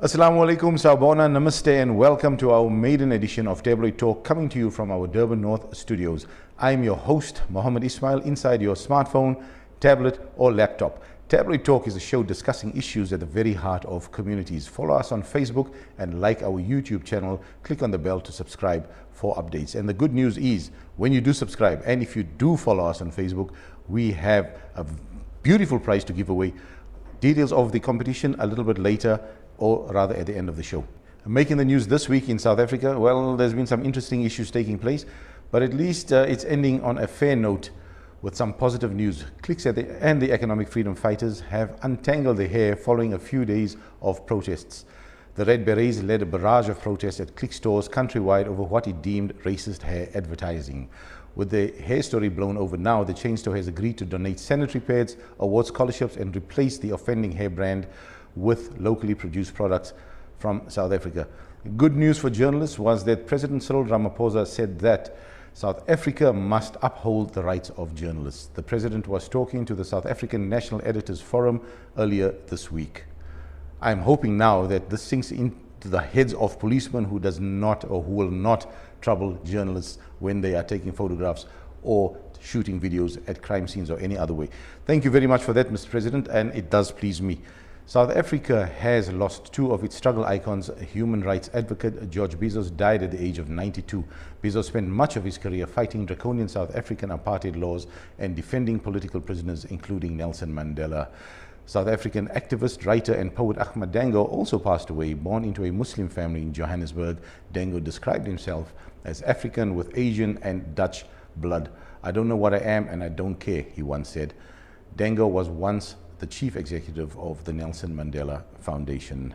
Assalamu alaikum, Sawubona, Namaste, and welcome to our maiden edition of Tabloid Talk, coming to you from our Durban North studios. I am your host, Mohammed Ismail, inside your smartphone, tablet, or laptop. Tabloid Talk is a show discussing issues at the very heart of communities. Follow us on Facebook and like our YouTube channel. Click on the bell to subscribe for updates. And the good news is, when you do subscribe, and if you do follow us on Facebook, we have a beautiful prize to give away. Details of the competition a little bit later, or rather at the end of the show. Making the news this week in South Africa, well, there's been some interesting issues taking place, but at least it's ending on a fair note with some positive news. Clicks and the economic freedom fighters have untangled their hair following a few days of protests. The Red Berets led a barrage of protests at Click stores countrywide over what it deemed racist hair advertising. With the hair story blown over now, the chain store has agreed to donate sanitary pads, award scholarships, and replace the offending hair brand with locally produced products from South Africa. Good news for journalists was that President Cyril Ramaphosa said that South Africa must uphold the rights of journalists. The president was talking to the South African National Editors Forum earlier this week. I'm hoping now that this sinks into the heads of policemen who does not or who will not trouble journalists when they are taking photographs or shooting videos at crime scenes or any other way. Thank you very much for that, Mr. President, and it does please me. South Africa has lost two of its struggle icons. Human rights advocate George Bizos died at the age of 92. Bizos spent much of his career fighting draconian South African apartheid laws and defending political prisoners, including Nelson Mandela. South African activist, writer, and poet Ahmad Dango also passed away. Born into a Muslim family in Johannesburg, Dango described himself as African with Asian and Dutch blood. "I don't know what I am and I don't care," he once said. Dango was once the chief executive of the Nelson Mandela Foundation.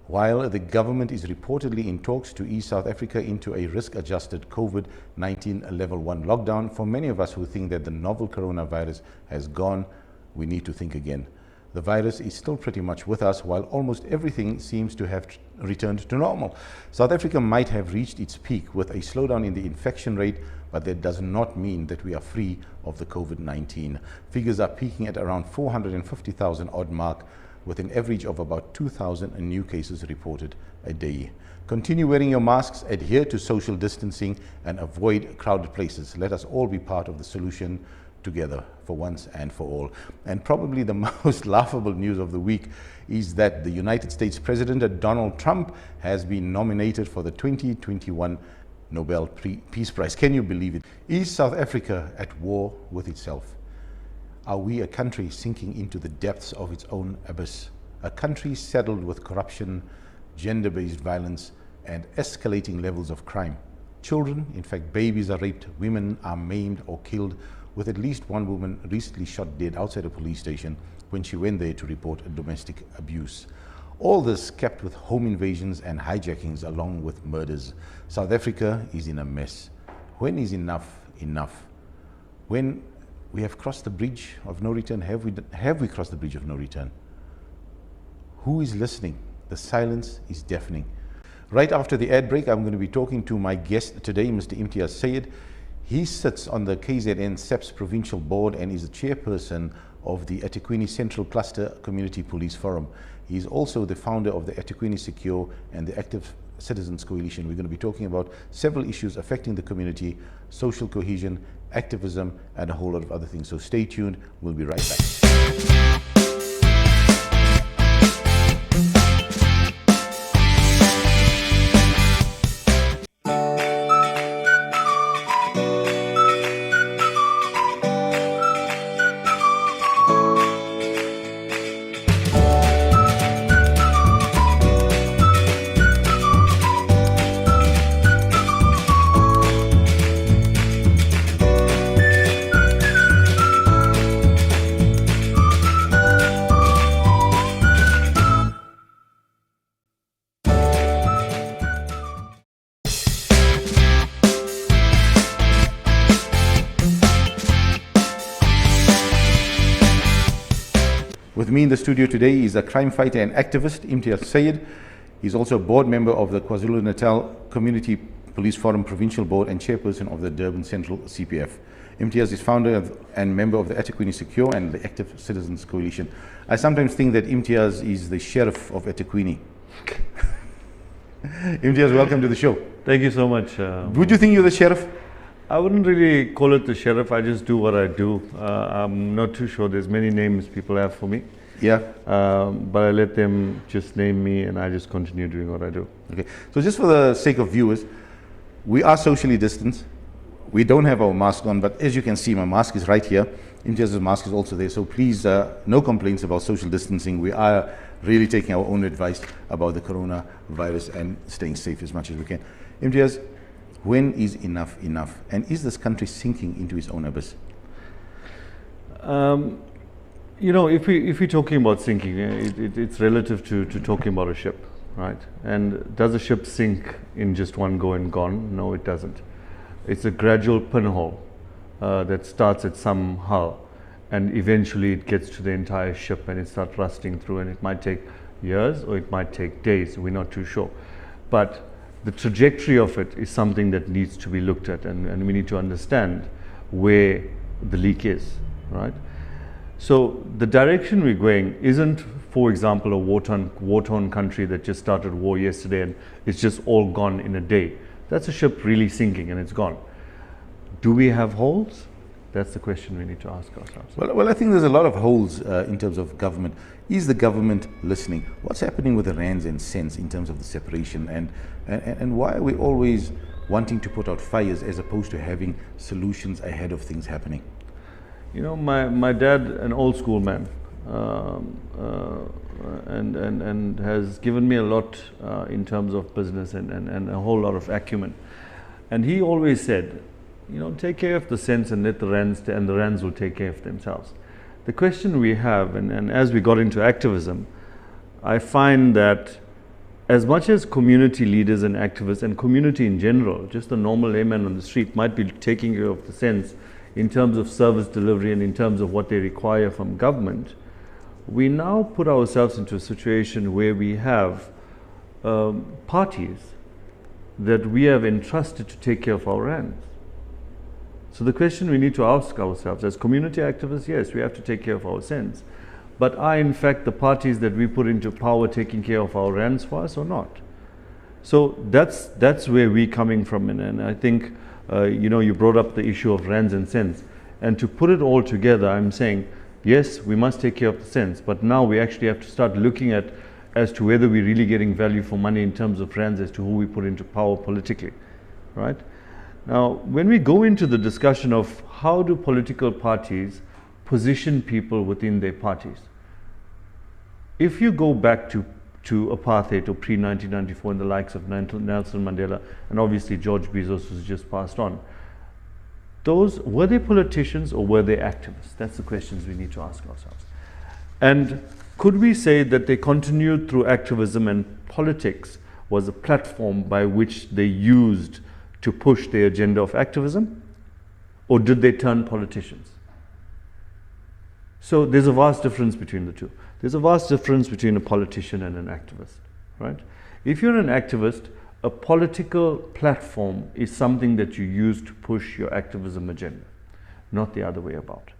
While the government is reportedly in talks to ease South Africa into a risk-adjusted COVID-19 level 1 lockdown, for many of us who think that the novel coronavirus has gone, we need to think again. The virus is still pretty much with us, while almost everything seems to have returned to normal. South Africa might have reached its peak with a slowdown in the infection rate, but that does not mean that we are free of the COVID-19. Figures are peaking at around 450,000 odd mark, with an average of about 2,000 new cases reported a day. Continue wearing your masks, adhere to social distancing, and avoid crowded places. Let us all be part of the solution together for once and for all. And probably the most laughable news of the week is that the United States President Donald Trump has been nominated for the 2021 Nobel Peace Prize. Can you believe it? Is South Africa at war with itself? Are we a country sinking into the depths of its own abyss? A country saddled with corruption, gender-based violence, and escalating levels of crime. Children, in fact babies, are raped, women are maimed or killed, with at least one woman recently shot dead outside a police station when she went there to report domestic abuse. All this kept with home invasions and hijackings along with murders. South Africa is in a mess. When is enough enough? When we have crossed the bridge of no return, have we crossed the bridge of no return? Who is listening? The silence is deafening. Right after the ad break, I'm going to be talking to my guest today, Mr. Imtiaz Syed. He sits on the KZN SAPS provincial board and is the chairperson of the eThekwini Central Cluster Community Police Forum. He is also the founder of the eThekwini Secure and the Active Citizens Coalition. We're going to be talking about several issues affecting the community, social cohesion, activism, and a whole lot of other things. So stay tuned. We'll be right back. With me in the studio today is a crime fighter and activist, Imtiaz Syed. He's also a board member of the KwaZulu-Natal Community Police Forum Provincial Board and chairperson of the Durban Central CPF. Imtiaz is founder and member of the eThekwini Secure and the Active Citizens Coalition. I sometimes think that Imtiaz is the sheriff of eThekwini. Imtiaz, welcome to the show. Thank you so much. Would you think you're the sheriff? I wouldn't really call it the sheriff. I just do what I do. I'm not too sure. There's many names people have for me. Yeah. But I let them just name me and I just continue doing what I do. Okay. So just for the sake of viewers, we are socially distanced. We don't have our mask on, but as you can see, my mask is right here. Imtiaz's mask is also there. So please, no complaints about social distancing. We are really taking our own advice about the coronavirus and staying safe as much as we can. Imtiaz, when is enough enough? And is this country sinking into its own abyss? You know, if we're talking about sinking, it's relative to talking about a ship, right? And does a ship sink in just one go and gone? No, it doesn't. It's a gradual pinhole that starts at some hull, and eventually it gets to the entire ship and it starts rusting through, and it might take years or it might take days. We're not too sure. But the trajectory of it is something that needs to be looked at, and we need to understand where the leak is, right? So the direction we're going isn't, for example, a war-torn country that just started war yesterday and it's just all gone in a day. That's a ship really sinking and it's gone. Do we have holes? That's the question we need to ask ourselves. Well, I think there's a lot of holes in terms of government. Is the government listening? What's happening with the rands and cents in terms of the separation? And why are we always wanting to put out fires as opposed to having solutions ahead of things happening? You know, my dad, an old school man, and has given me a lot in terms of business and a whole lot of acumen. And he always said, you know, take care of the cents and let the rands, and the rands will take care of themselves. The question we have, and as we got into activism, I find that as much as community leaders and activists and community in general, just the normal layman on the street might be taking care of the cents in terms of service delivery and in terms of what they require from government, we now put ourselves into a situation where we have parties that we have entrusted to take care of our rands. So the question we need to ask ourselves, as community activists, yes, we have to take care of our cents, but are in fact the parties that we put into power taking care of our rands for us or not? So that's where we're coming from, and I think you know, you brought up the issue of rands and cents, and to put it all together, I'm saying yes, we must take care of the cents, but now we actually have to start looking at as to whether we're really getting value for money in terms of rands as to who we put into power politically, right? Now, when we go into the discussion of how do political parties position people within their parties, if you go back to apartheid or pre-1994 and the likes of Nelson Mandela and obviously George Bezos who's just passed on, those, were they politicians or were they activists? That's the questions we need to ask ourselves. And could we say that they continued through activism and politics was a platform by which they used to push their agenda of activism, or did they turn politicians? So there's a vast difference between the two. There's a vast difference between a politician and an activist, right? If you're an activist, a political platform is something that you use to push your activism agenda, not the other way about.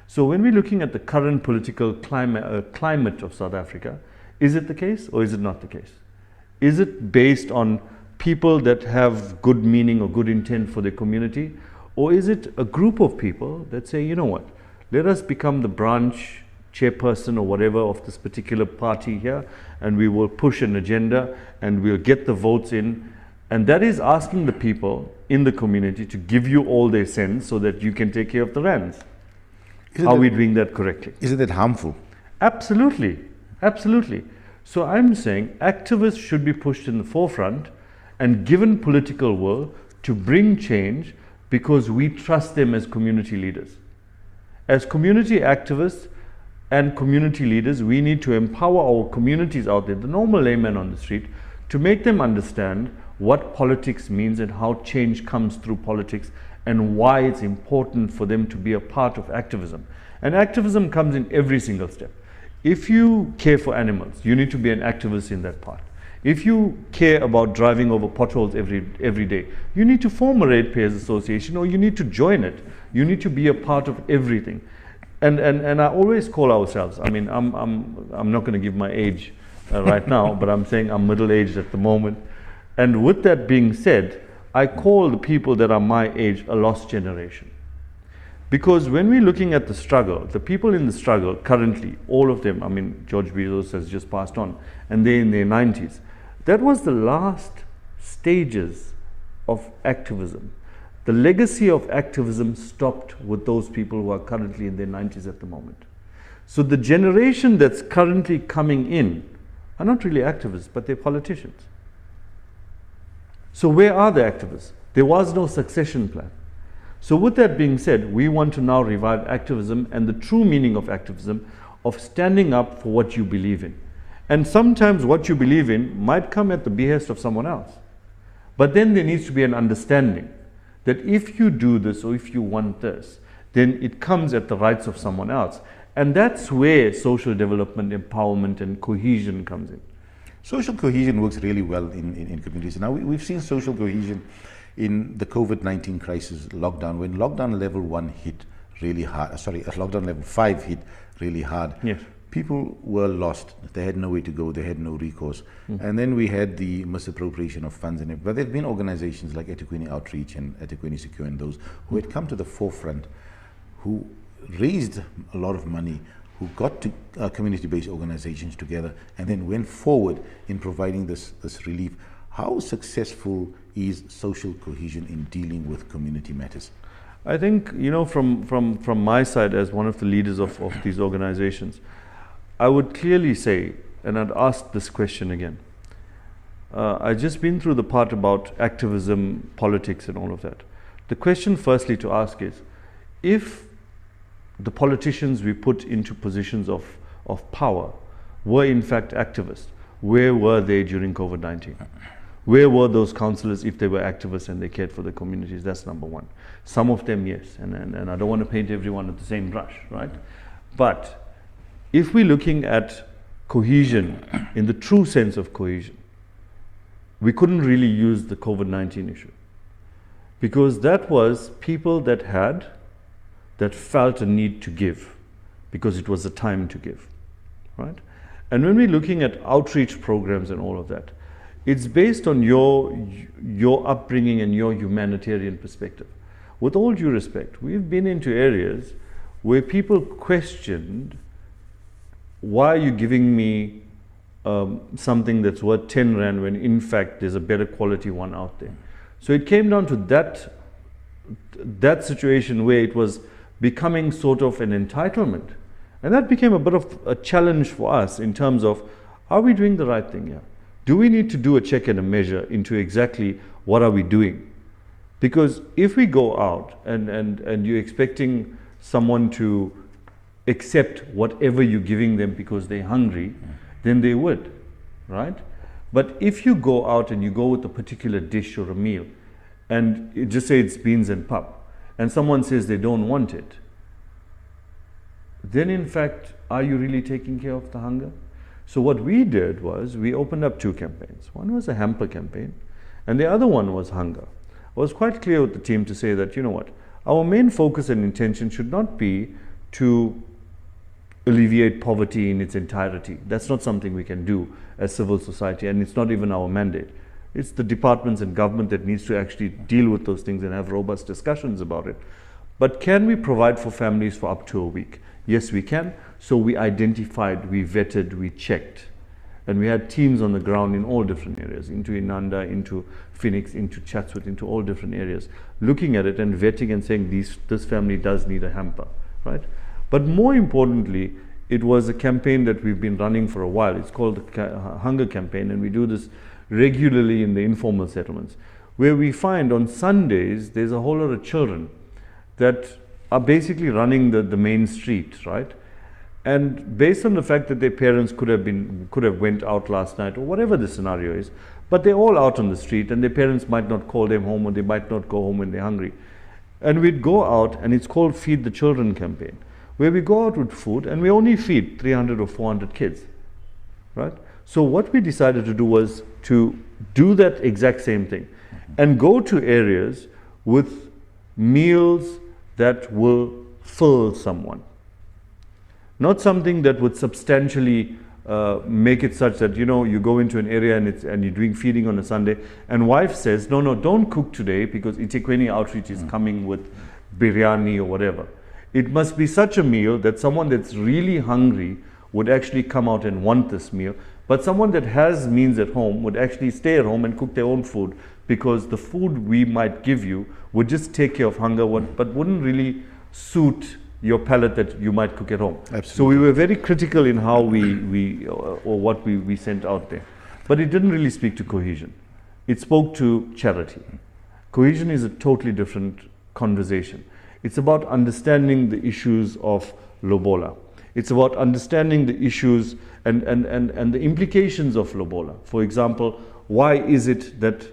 So when we're looking at the current political climate of South Africa, is it the case or is it not the case? Is it based on people that have good meaning or good intent for their community, or is it a group of people that say, you know what, let us become the branch chairperson or whatever of this particular party here, and we will push an agenda and we'll get the votes in, and that is asking the people in the community to give you all their cents so that you can take care of the rands. Are we doing that correctly? Isn't it harmful? Absolutely, absolutely. So I'm saying activists should be pushed in the forefront and given political will to bring change because we trust them as community leaders. As community activists and community leaders, we need to empower our communities out there, the normal layman on the street, to make them understand what politics means and how change comes through politics and why it's important for them to be a part of activism. And activism comes in every single step. If you care for animals, you need to be an activist in that part. If you care about driving over potholes every day, you need to form a Ratepayers Association or you need to join it. You need to be a part of everything. And I always call ourselves, I mean, I'm not going to give my age right now, but I'm saying I'm middle-aged at the moment. And with that being said, I call the people that are my age a lost generation. Because when we're looking at the struggle, the people in the struggle currently, all of them, I mean, George Bezos has just passed on, and they're in their 90s. That was the last stages of activism. The legacy of activism stopped with those people who are currently in their 90s at the moment. So the generation that's currently coming in are not really activists, but they're politicians. So where are the activists? There was no succession plan. So with that being said, we want to now revive activism and the true meaning of activism, of standing up for what you believe in. And sometimes what you believe in might come at the behest of someone else. But then there needs to be an understanding that if you do this or if you want this, then it comes at the rights of someone else. And that's where social development, empowerment and cohesion comes in. Social cohesion works really well in communities. Now, we've seen social cohesion in the COVID-19 crisis, lockdown, when lockdown level 1 hit really hard, lockdown level 5 hit really hard. Yes. People were lost. They had nowhere to go. They had no recourse. And then we had the misappropriation of funds. But there have been organizations like eThekwini Outreach and eThekwini Secure and those who had come to the forefront, who raised a lot of money, who got to community-based organizations together and then went forward in providing this relief. How successful is social cohesion in dealing with community matters? I think, from my side as one of the leaders of these organizations, I would clearly say, and I'd ask this question again. I've just been through the part about activism, politics and all of that. The question firstly to ask is, if the politicians we put into positions of power were in fact activists, where were they during COVID-19? Where were those councillors if they were activists and they cared for the communities? That's number one. Some of them, yes, and I don't want to paint everyone with the same brush, right? But if we're looking at cohesion, in the true sense of cohesion, we couldn't really use the COVID-19 issue. Because that was people that felt a need to give, because it was a time to give, right? And when we're looking at outreach programs and all of that, it's based on your upbringing and your humanitarian perspective. With all due respect, we've been into areas where people questioned, why are you giving me something that's worth 10 Rand when in fact there's a better quality one out there? So it came down to that situation where it was becoming sort of an entitlement. And that became a bit of a challenge for us in terms of, are we doing the right thing here? Do we need to do a check and a measure into exactly what are we doing? Because if we go out and you're expecting someone to accept whatever you're giving them because they're hungry, then they would, right? But if you go out and you go with a particular dish or a meal, and you just say it's beans and pap, and someone says they don't want it, then in fact, are you really taking care of the hunger? So what we did was, we opened up 2 campaigns. One was a hamper campaign, and the other one was hunger. I was quite clear with the team to say that, you know what, our main focus and intention should not be to alleviate poverty in its entirety. That's not something we can do as civil society, and it's not even our mandate. It's the departments and government that needs to actually deal with those things and have robust discussions about it. But can we provide for families for up to a week? Yes, we can. So we identified, we vetted, we checked. And we had teams on the ground in all different areas, into Inanda, into Phoenix, into Chatsworth, into all different areas, looking at it and vetting and saying this family does need a hamper, right? But more importantly, it was a campaign that we've been running for a while. It's called the Hunger Campaign, and we do this regularly in the informal settlements, where we find on Sundays, there's a whole lot of children that are basically running the main street, right? And based on the fact that their parents could have went out last night or whatever the scenario is, but they're all out on the street and their parents might not call them home, or they might not go home when they're hungry. And we'd go out, and it's called Feed the Children campaign, where we go out with food and we only feed 300 or 400 kids, right? So what we decided to do was to do that exact same thing and go to areas with meals that will fill someone. Not something that would substantially make it such that, you know, you go into an area and you're doing feeding on a Sunday, and wife says, no, don't cook today because eThekwini outreach is coming with biryani or whatever. It must be such a meal that someone that's really hungry would actually come out and want this meal, but someone that has means at home would actually stay at home and cook their own food, because the food we might give you would just take care of hunger, but wouldn't really suit your palate that you might cook at home. Absolutely. So we were very critical in how what we sent out there. But it didn't really speak to cohesion. It spoke to charity. Cohesion is a totally different conversation. It's about understanding the issues of lobola. It's about understanding the issues and the implications of lobola. For example, why is it that,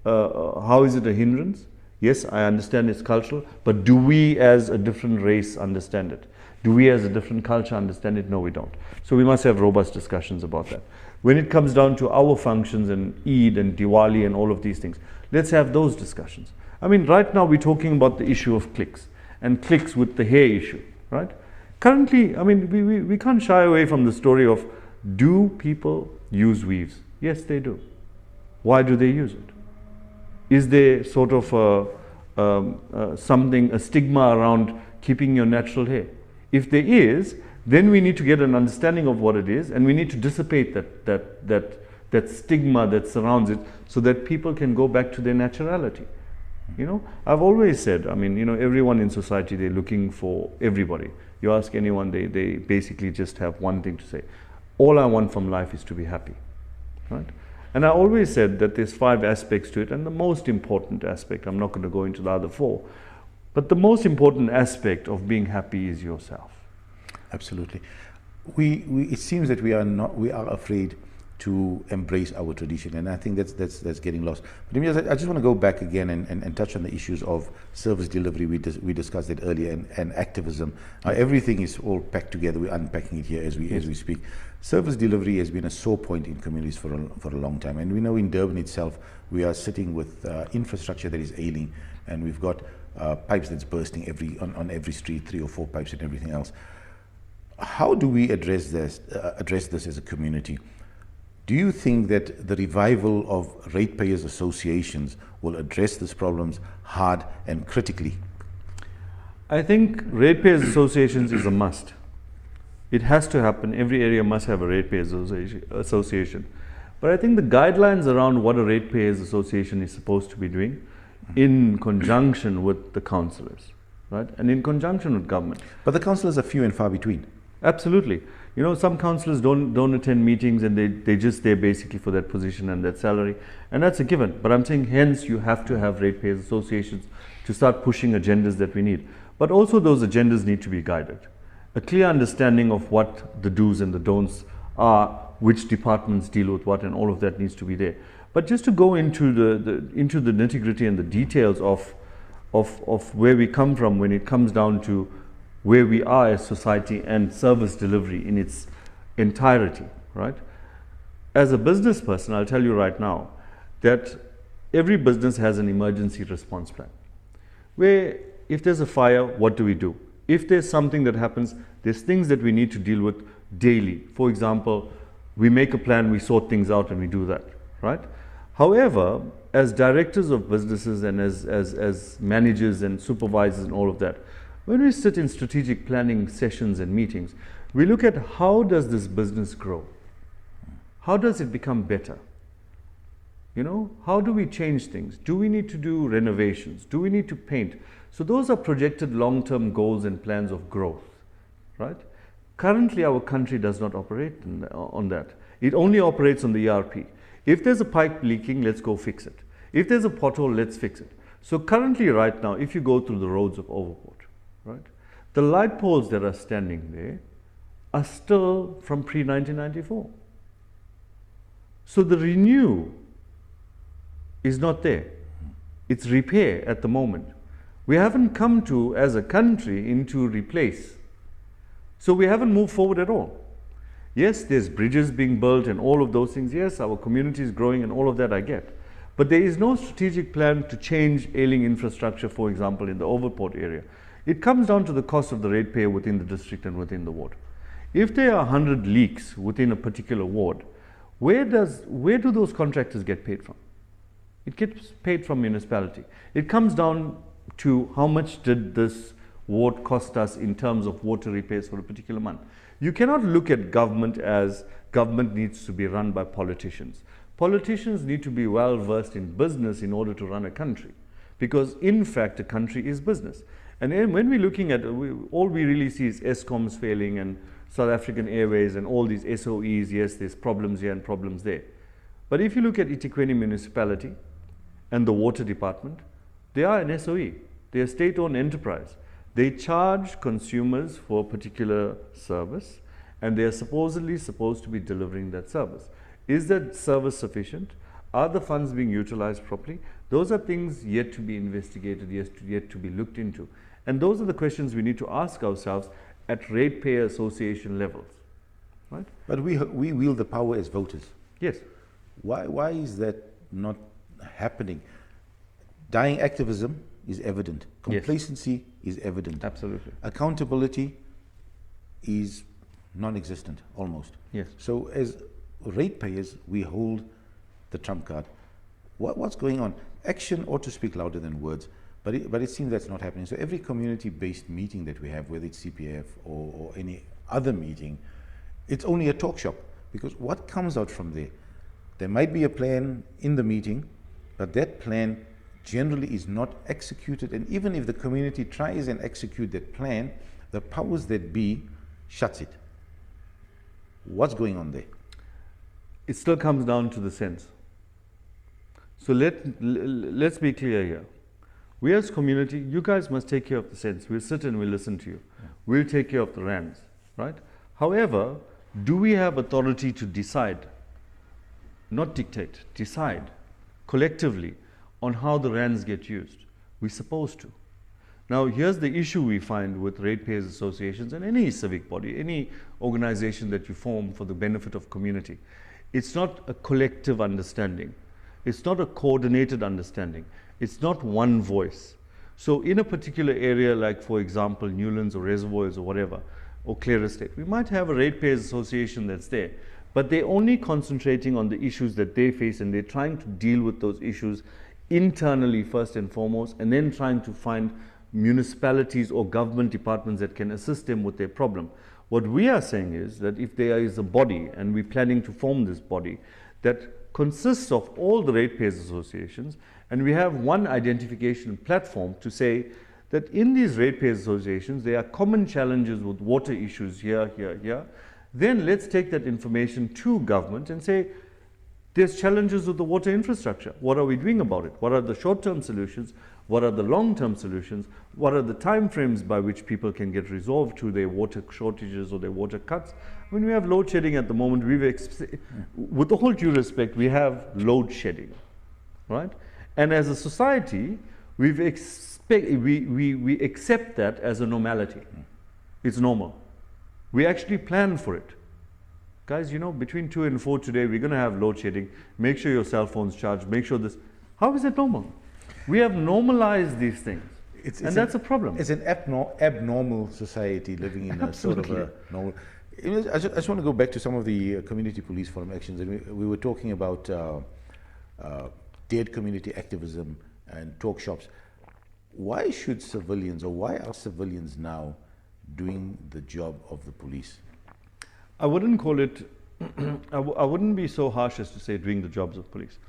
how is it a hindrance? Yes, I understand it's cultural, but do we as a different race understand it? Do we as a different culture understand it? No, we don't. So we must have robust discussions about that. When it comes down to our functions and Eid and Diwali and all of these things, let's have those discussions. I mean, right now we're talking about the issue of cliques, and cliques with the hair issue, right? Currently, I mean, we can't shy away from the story of, do people use weaves? Yes, they do. Why do they use it? Is there sort of a stigma around keeping your natural hair? If there is, then we need to get an understanding of what it is, and we need to dissipate that stigma that surrounds it, so that people can go back to their naturality. You know, I've always said, I mean, you know, everyone in society, they're looking for everybody. You ask anyone, they basically just have one thing to say: all I want from life is to be happy, right? And I always said that there's 5 aspects to it, and the most important aspect, I'm not going to go into the other 4, but the most important aspect of being happy is yourself. Absolutely. It seems that we are afraid to embrace our tradition, and I think that's getting lost. But Imtiaz, I just want to go back again and touch on the issues of service delivery. We discussed it earlier, and activism. Everything is all packed together. We're unpacking it here as we speak. Service delivery has been a sore point in communities for a long time, and we know in Durban itself we are sitting with infrastructure that is ailing, and we've got pipes that's bursting on every street, 3 or 4 pipes and everything else. How do we address this as a community? Do you think that the revival of Ratepayers Associations will address these problems hard and critically? I think Ratepayers Associations is a must. It has to happen. Every area must have a Ratepayers Association. But I think the guidelines around what a Ratepayers Association is supposed to be doing, in conjunction with the councillors, right? And in conjunction with government. But the councillors are few and far between. Absolutely. You know, some councillors don't attend meetings, and they're just there basically for that position and that salary, and that's a given. But I'm saying, hence you have to have Ratepayers Associations to start pushing agendas that we need. But also those agendas need to be guided. A clear understanding of what the do's and the don'ts are, which departments deal with what, and all of that needs to be there. But just to go into the nitty-gritty and the details of where we come from when it comes down to where we are as society and service delivery in its entirety, right? As a business person, I'll tell you right now that every business has an emergency response plan, where if there's a fire, what do we do? If there's something that happens, there's things that we need to deal with daily. For example, we make a plan, we sort things out, and we do that, right? However, as directors of businesses and as managers and supervisors and all of that, when we sit in strategic planning sessions and meetings, we look at how does this business grow? How does it become better? You know, how do we change things? Do we need to do renovations? Do we need to paint? So those are projected long-term goals and plans of growth, right? Currently, our country does not operate on that. It only operates on the ERP. If there's a pipe leaking, let's go fix it. If there's a pothole, let's fix it. So currently, right now, if you go through the roads of Overport, right, the light poles that are standing there are still from pre-1994. So the renew is not there. It's repair at the moment. We haven't come to, as a country, into replace. So we haven't moved forward at all. Yes, there's bridges being built and all of those things. Yes, our community is growing and all of that I get. But there is no strategic plan to change ailing infrastructure, for example, in the Overport area. It comes down to the cost of the ratepayer within the district and within the ward. If there are 100 leaks within a particular ward, where do those contractors get paid from? It gets paid from municipality. It comes down to how much did this ward cost us in terms of water repairs for a particular month. You cannot look at government as government needs to be run by politicians. Politicians need to be well versed in business in order to run a country, because in fact a country is business. And then when we're looking at, all we really see is ESCOMs failing and South African Airways and all these SOEs. Yes, there's problems here and problems there. But if you look at eThekwini municipality and the water department, they are an SOE. They're a state-owned enterprise. They charge consumers for a particular service, and they are supposedly supposed to be delivering that service. Is that service sufficient? Are the funds being utilized properly? Those are things yet to be investigated, yet to be looked into. And those are the questions we need to ask ourselves at Ratepayer Association levels, right? But we wield the power as voters. Yes. Why is that not happening? Dying activism is evident. Complacency is evident. Absolutely. Accountability is non-existent, almost. Yes. So as ratepayers, we hold the trump card. What's going on? Action ought to speak louder than words, but it seems that's not happening. So every community-based meeting that we have, whether it's CPF or any other meeting, it's only a talk shop, because what comes out from there? There might be a plan in the meeting, but that plan generally is not executed, and even if the community tries and execute that plan, the powers that be shuts it. What's going on there? It still comes down to the sense. So let's be clear here. We as community, you guys must take care of the sense. We'll sit and we'll listen to you. We'll take care of the rands, right? However, do we have authority to decide? Not dictate, decide collectively on how the rands get used. We're supposed to. Now, here's the issue we find with ratepayers associations and any civic body, any organization that you form for the benefit of community. It's not a collective understanding. It's not a coordinated understanding. It's not one voice. So in a particular area, like for example, Newlands or Reservoirs or whatever, or Clear Estate, we might have a ratepayers association that's there, but they're only concentrating on the issues that they face, and they're trying to deal with those issues internally first and foremost, and then trying to find municipalities or government departments that can assist them with their problem. What we are saying is that if there is a body, and we're planning to form this body, that consists of all the ratepayers associations, and we have one identification platform to say that in these ratepayers associations, there are common challenges with water issues here, then let's take that information to government and say, there's challenges with the water infrastructure. What are we doing about it? What are the short-term solutions? What are the long-term solutions? What are the time frames by which people can get resolved to their water shortages or their water cuts? When we have load shedding at the moment, with all due respect, we have load shedding, right? And as a society, we accept that as a normality. It's normal. We actually plan for it. Guys, you know, between 2 and 4 today, we're going to have load shedding. Make sure your cell phone's charged. Make sure this. How is it normal? We have normalized these things. And that's a problem. It's an abnormal society living in a sort of a normal. I just want to go back to some of the community police forum actions. And we were talking about dead community activism and talk shops. Why should civilians, or why are civilians now doing the job of the police? I wouldn't call it, I wouldn't be so harsh as to say doing the jobs of police.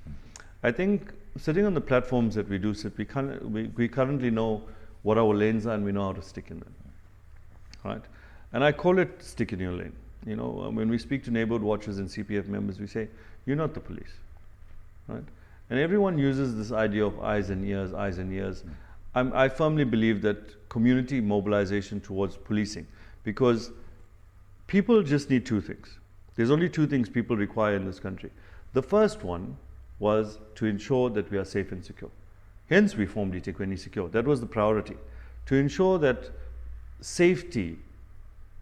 I think sitting on the platforms that we do sit, we currently know what our lanes are and we know how to stick in them, right? And I call it stick in your lane. You know, when we speak to neighborhood watchers and CPF members, we say, you're not the police, right? And everyone uses this idea of eyes and ears, eyes and ears. I firmly believe that community mobilization towards policing, because people just need 2 things. There's only 2 things people require in this country. The first one was to ensure that we are safe and secure. Hence, we formed eThekwini Secure. That was the priority, to ensure that safety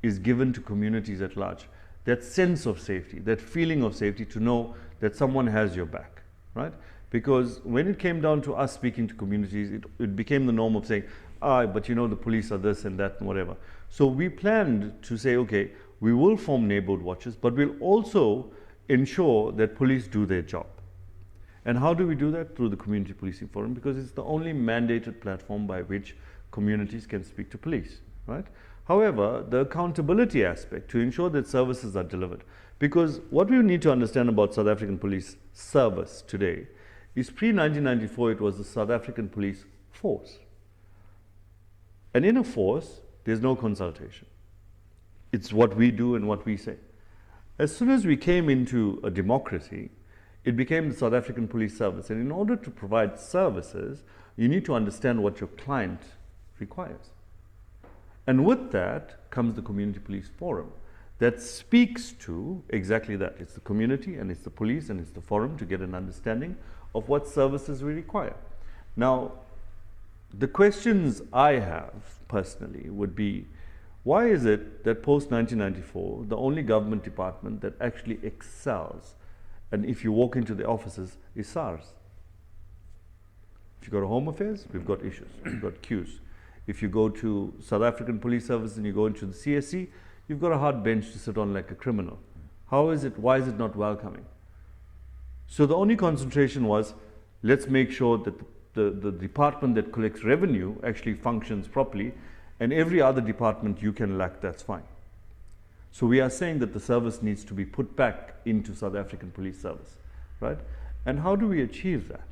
is given to communities at large. That sense of safety, that feeling of safety, to know that someone has your back, right? Because when it came down to us speaking to communities, it became the norm of saying, but you know, the police are this and that and whatever. So we planned to say, okay, We will form neighborhood watches, but we'll also ensure that police do their job. And how do we do that? Through the Community Policing Forum, because it's the only mandated platform by which communities can speak to police, right? However, the accountability aspect to ensure that services are delivered, because what we need to understand about South African police service today is pre-1994 it was the South African police force. And in a force, there's no consultation. It's what we do and what we say. As soon as we came into a democracy, it became the South African Police Service. And in order to provide services, you need to understand what your client requires. And with that comes the Community Police Forum that speaks to exactly that. It's the community and it's the police and it's the forum to get an understanding of what services we require. Now, the questions I have personally would be, why is it that post-1994, the only government department that actually excels, and if you walk into the offices, is SARS? If you go to Home Affairs, we've got issues, we've got queues. If you go to South African Police Service and you go into the CSC, you've got a hard bench to sit on like a criminal. How is it, why is it not welcoming? So the only concentration was, let's make sure that the department that collects revenue actually functions properly, and every other department you can lack, that's fine. So we are saying that the service needs to be put back into South African Police Service, right? And how do we achieve that?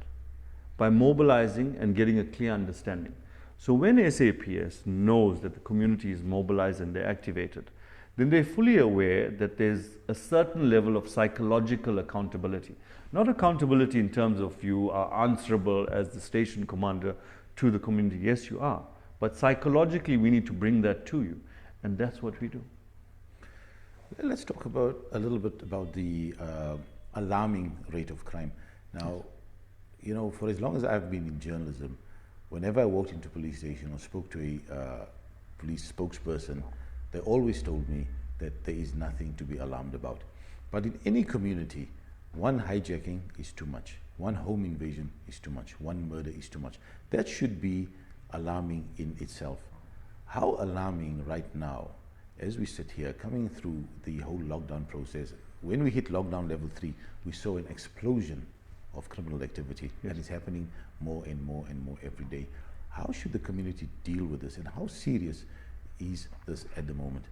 By mobilizing and getting a clear understanding. So when SAPS knows that the community is mobilized and they're activated, then they're fully aware that there's a certain level of psychological accountability. Not accountability in terms of you are answerable as the station commander to the community. Yes, you are. But psychologically, we need to bring that to you. And that's what we do. Let's talk about a little bit about the alarming rate of crime. Now, you know, for as long as I've been in journalism, whenever I walked into a police station or spoke to a police spokesperson, they always told me that there is nothing to be alarmed about. But in any community, one hijacking is too much. One home invasion is too much. One murder is too much. That should be alarming in itself. How alarming right now, as we sit here, coming through the whole lockdown process, when we hit lockdown level 3, we saw an explosion of criminal activity, yes, and it's happening more and more and more every day. How should the community deal with this, and how serious is this at the moment?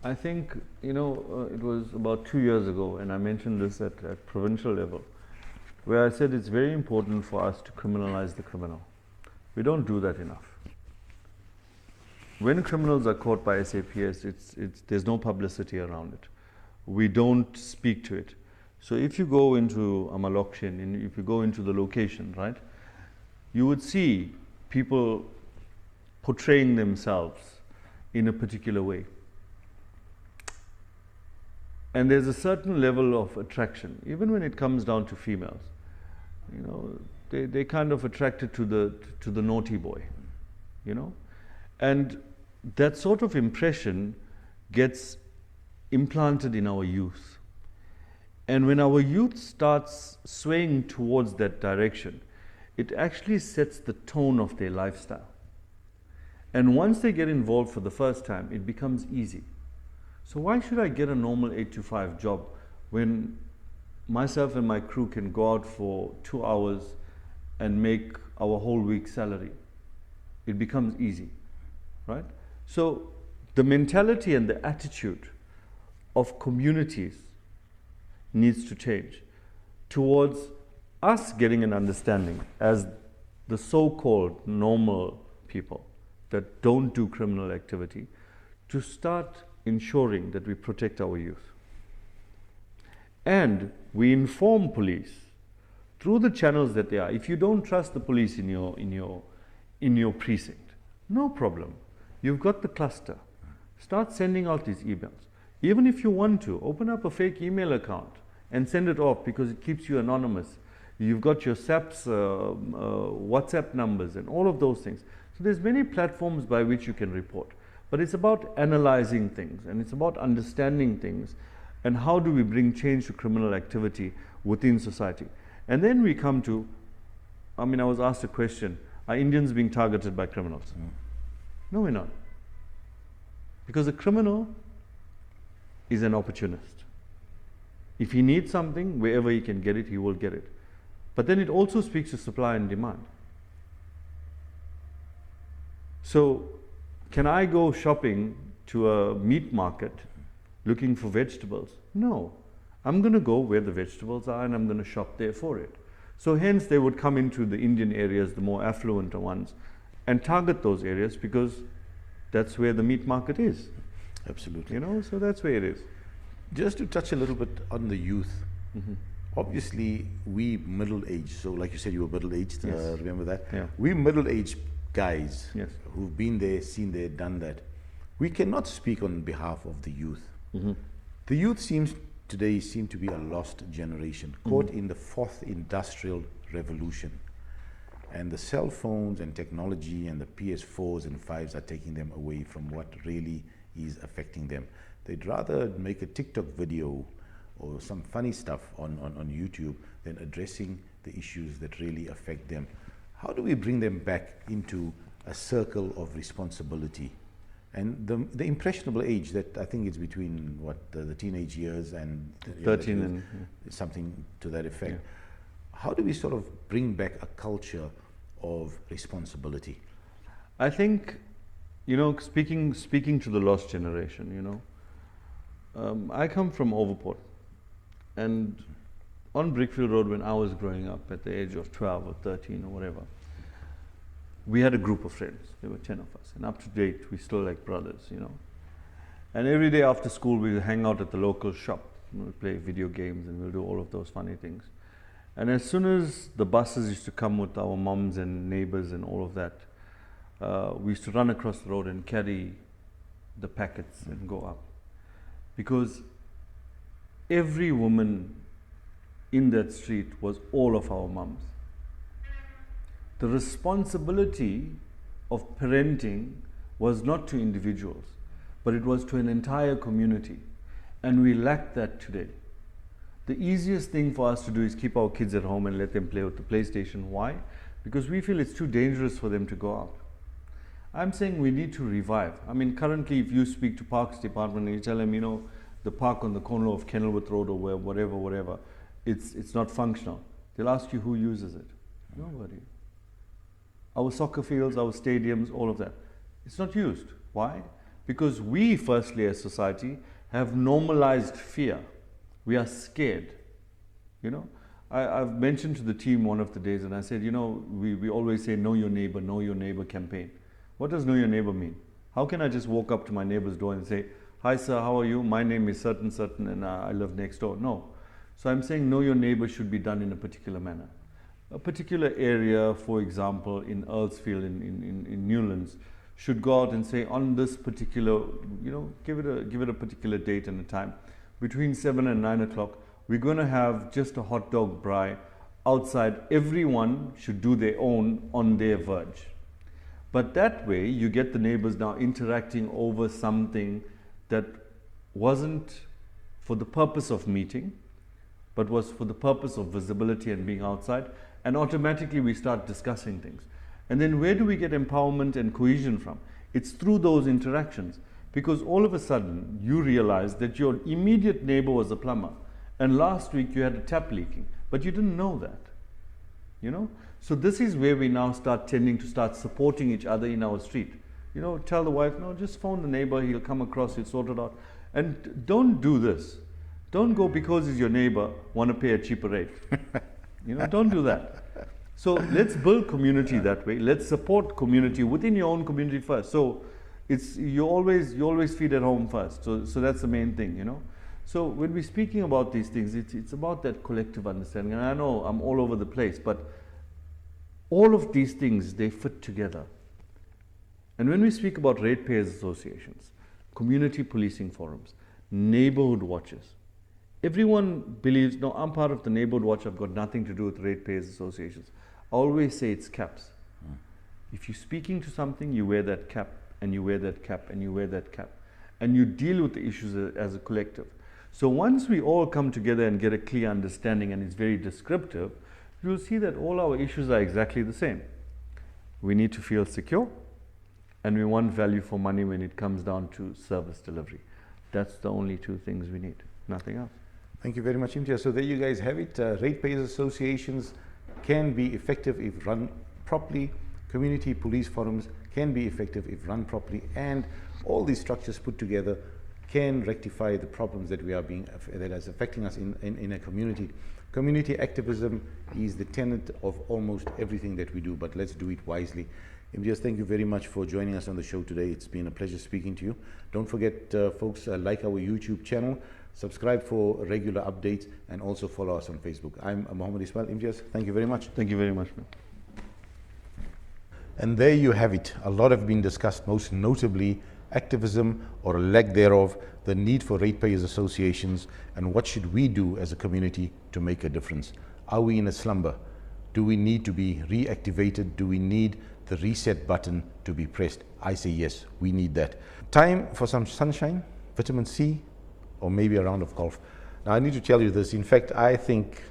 I think, you know, it was about 2 years ago, and I mentioned this at provincial level, where I said it's very important for us to criminalize the criminal. We don't do that enough. When criminals are caught by SAPS, there's no publicity around it. We don't speak to it. So if you go into Amalokshin, and if you go into the location, right, you would see people portraying themselves in a particular way. And there's a certain level of attraction, even when it comes down to females. You know, they're kind of attracted to the naughty boy, you know? And that sort of impression gets implanted in our youth. And when our youth starts swaying towards that direction, it actually sets the tone of their lifestyle. And once they get involved for the first time, it becomes easy. So why should I get a normal 8-to-5 job when myself and my crew can go out for 2 hours and make our whole week's salary? It becomes easy, right? So the mentality and the attitude of communities needs to change towards us getting an understanding as the so-called normal people that don't do criminal activity, to start ensuring that we protect our youth. And we inform police through the channels that they are. If you don't trust the police in your precinct, no problem. You've got the cluster. Start sending out these emails. Even if you want to, open up a fake email account and send it off because it keeps you anonymous. You've got your SAPS WhatsApp numbers and all of those things. So there's many platforms by which you can report. But it's about analyzing things, and it's about understanding things, and how do we bring change to criminal activity within society. And then we come to, I mean, I was asked a question, are Indians being targeted by criminals? No, we're not. Because a criminal is an opportunist. If he needs something, wherever he can get it, he will get it. But then it also speaks to supply and demand. So, can I go shopping to a meat market looking for vegetables? No. I'm going to go where the vegetables are and I'm going to shop there for it. So hence they would come into the Indian areas, the more affluent ones, and target those areas because that's where the meat market is. Absolutely. You know, so that's where it is. Just to touch a little bit on the youth, obviously we middle-aged, so like you said, you were middle-aged, Yes. remember that? Yeah. We middle-aged guys Yes. who've been there, seen there, done that, we cannot speak on behalf of the youth. The youth today seem to be a lost generation, caught in the fourth industrial revolution. And the cell phones and technology and the PS4s and 5s are taking them away from what really is affecting them. They'd rather make a TikTok video or some funny stuff on YouTube than addressing the issues that really affect them. How do we bring them back into a circle of responsibility? And the impressionable age that I think it's between the teenage years and 13 and something to that effect. Yeah. How do we sort of bring back a culture of responsibility? I think, you know, speaking to the lost generation, you know, I come from Overport, and on Brickfield Road when I was growing up at the age of 12 or 13 or whatever, we had a group of friends. There were 10 of us, and up to date we still like brothers, you know. And every day after school we'll hang out at the local shop. We'll play video games and we'll do all of those funny things. And as soon as the buses used to come with our moms and neighbors and all of that, we used to run across the road and carry the packets and go up. Because every woman in that street was all of our moms. The responsibility of parenting was not to individuals, but it was to an entire community. And we lack that today. The easiest thing for us to do is keep our kids at home and let them play with the PlayStation. Why? Because we feel it's too dangerous for them to go out. I'm saying we need to revive. I mean, currently if you speak to Parks Department and you tell them, you know, the park on the corner of Kenilworth Road or whatever, it's not functional. They'll ask you who uses it. Nobody. Our soccer fields, our stadiums, all of that. It's not used. Why? Because we, firstly, as society, have normalized fear. We are scared. You know, I've mentioned to the team one of the days, and I said, you know, we always say, know your neighbor campaign. What does know your neighbor mean? How can I just walk up to my neighbor's door and say, hi sir, how are you? My name is certain, and I live next door. No. So I'm saying know your neighbor should be done in a particular manner. A particular area, for example, in Earlsfield, in Newlands, should go out and say on this particular, you know, give it a particular date and a time. Between 7 and 9 o'clock, we're going to have just a hot dog braai outside. Everyone should do their own on their verge. But that way, you get the neighbors now interacting over something that wasn't for the purpose of meeting, but was for the purpose of visibility and being outside. And automatically we start discussing things. And then where do we get empowerment and cohesion from? It's through those interactions. Because all of a sudden you realize that your immediate neighbor was a plumber. And last week you had a tap leaking. But you didn't know that. You know? So this is where we now start tending to start supporting each other in our street. You know, tell the wife, no, just phone the neighbor, he'll come across, he'll sort it out. And don't do this. Don't go because he's your neighbor, want to pay a cheaper rate. You know, don't do that. So let's build community that way. Let's support community within your own community first. So it's you always feed at home first. So that's the main thing, you know. So when we're speaking about these things, it's about that collective understanding. And I know I'm all over the place, but all of these things, they fit together. And when we speak about ratepayers associations, community policing forums, neighborhood watches, everyone believes, no, I'm part of the neighborhood watch, I've got nothing to do with ratepayers associations. I always say it's caps. If you're speaking to something, you wear that cap, and you wear that cap, and you wear that cap. And you deal with the issues as a collective. So once we all come together and get a clear understanding, and it's very descriptive, you'll see that all our issues are exactly the same. We need to feel secure, and we want value for money when it comes down to service delivery. That's the only two things we need, nothing else. Thank you very much, Imtiaz. So there you guys have it. Ratepayer associations can be effective if run properly. Community police forums can be effective if run properly, and all these structures put together can rectify the problems that that is affecting us in a community. Community activism is the tenet of almost everything that we do, but let's do it wisely. Imtiaz, thank you very much for joining us on the show today. It's been a pleasure speaking to you. Don't forget, folks, like our YouTube channel, subscribe for regular updates, and also follow us on Facebook. I'm Mohammed Ismail. Imtiaz, thank you very much. Thank you very much, man. And there you have it. A lot have been discussed, most notably activism or a lack thereof, the need for ratepayers associations, and what should we do as a community to make a difference. Are we in a slumber? Do we need to be reactivated? Do we need the reset button to be pressed? I say yes, we need that. Time for some sunshine, vitamin C, or maybe a round of golf. Now I need to tell you this. In fact, I think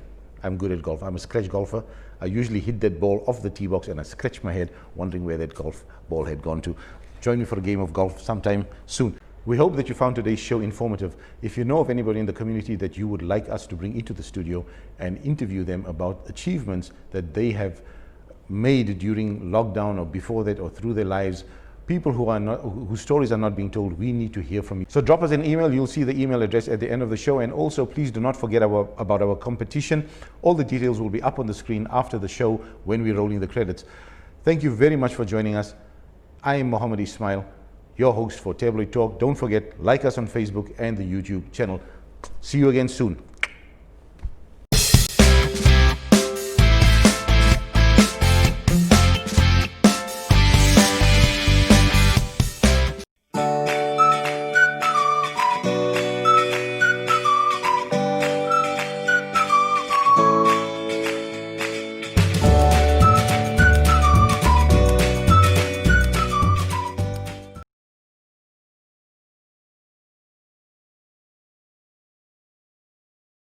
I'm good at golf. I'm a scratch golfer. I usually hit that ball off the tee box and I scratch my head wondering where that golf ball had gone to. Join me for a game of golf sometime soon. We hope that you found today's show informative. If you know of anybody in the community that you would like us to bring into the studio and interview them about achievements that they have made during lockdown or before that or through their lives, people whose stories are not being told, we need to hear from you. So drop us an email. You'll see the email address at the end of the show. And also, please do not forget about our competition. All the details will be up on the screen after the show when we're rolling the credits. Thank you very much for joining us. I am Mohammed Ismail, your host for Tabloid Talk. Don't forget, like us on Facebook and the YouTube channel. See you again soon.